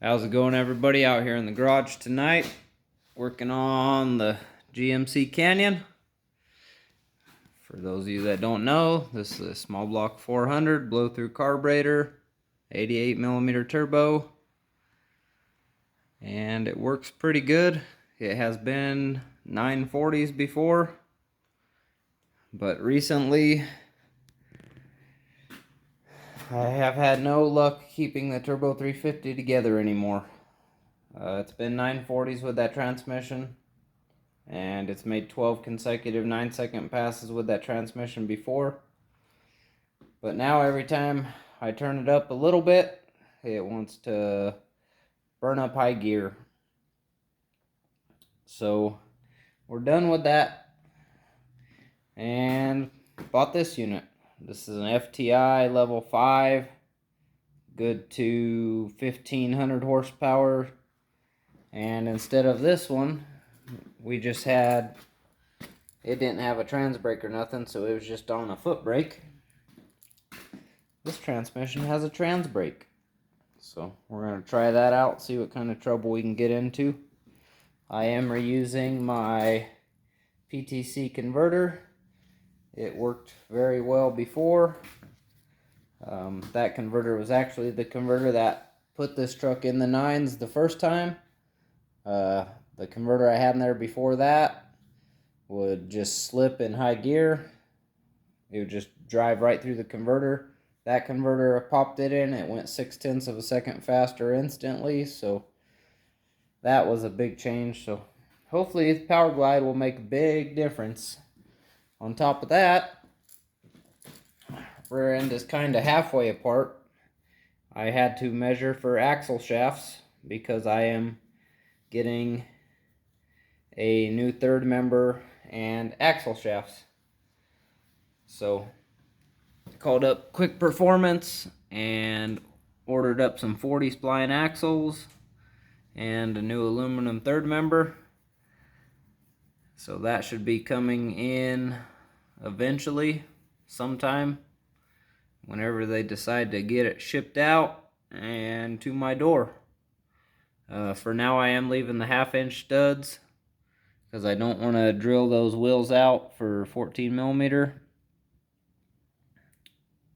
How's it going, everybody? Out here in the garage tonight, working on the GMC Canyon. For those of you that don't know, this is a small block 400 blow-through carburetor, 88mm turbo, and it works pretty good. It has been 940s before, but recently I have had no luck keeping the Turbo 350 together anymore. It's been 940s with that transmission, and it's made 12 consecutive 9-second passes with that transmission before. But now every time I turn it up a little bit, it wants to burn up high gear. So we're done with that and bought this unit. This is an FTI level 5, good to 1500 horsepower. And instead of this one, we just had, it didn't have a trans brake or nothing, so it was just on a foot brake. This transmission has a trans brake. So we're going to try that out, see what kind of trouble we can get into. I am reusing my PTC converter. It worked very well before. That converter was actually the converter that put this truck in the 9s the first time. The converter I had in there before that would just slip in high gear. It would just drive right through the converter. That converter, I popped it in, it went 0.6 of a second faster instantly, so that was a big change. So hopefully the Powerglide will make a big difference. On top of that, rear end is kind of halfway apart. I had to measure for axle shafts because I am getting a new third member and axle shafts. So called up Quick Performance and ordered up some 40 spline axles and a new aluminum third member. So that should be coming in eventually, sometime, whenever they decide to get it shipped out and to my door. For now, I am leaving the 1/2-inch studs because I don't want to drill those wheels out for 14mm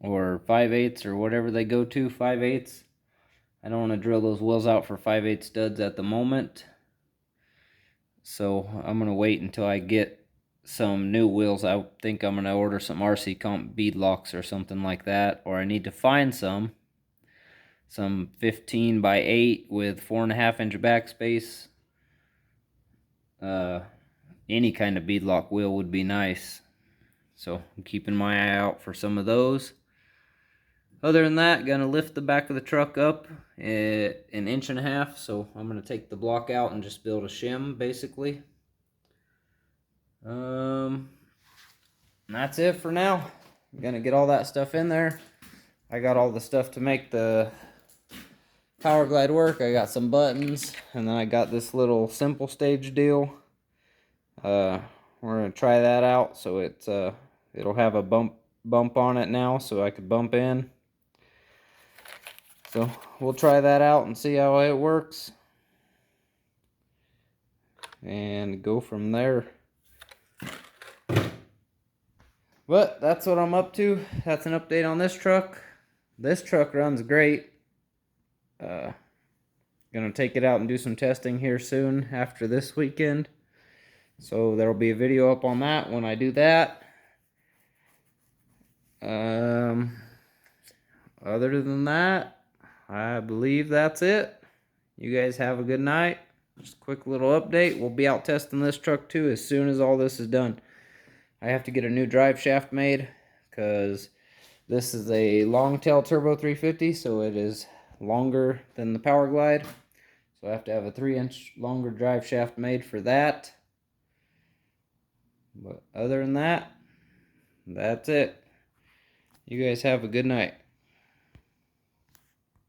or 5/8 or whatever they go to, 5/8. I don't want to drill those wheels out for 5/8 studs at the moment. So I'm going to wait until I get some new wheels. I think I'm going to order some RC Comp bead locks or something like that, or I need to find some 15x8 with 4.5-inch backspace. Any kind of beadlock wheel would be nice, so I'm keeping my eye out for some of those. Other than that, gonna lift the back of the truck up 1.5 inches, so I'm gonna take the block out and just build a shim basically. That's it for now. I'm gonna get all that stuff in there. I got all the stuff to make the Powerglide work. I got some buttons, and then I got this little simple stage deal. We're gonna try that out, so it'll have a bump on it now, so I could bump in. So we'll try that out and see how it works, and go from there. But that's what I'm up to. That's an update on this truck. This truck runs great. Gonna take it out and do some testing here soon after this weekend. So there'll be a video up on that when I do that. Other than that, I believe that's it. You guys have a good night. Just a quick little update. We'll be out testing this truck too as soon as all this is done. I have to get a new drive shaft made because this is a long tail turbo 350, so it is longer than the Powerglide. So I have to have a 3-inch longer drive shaft made for that. But other than that, that's it. You guys have a good night.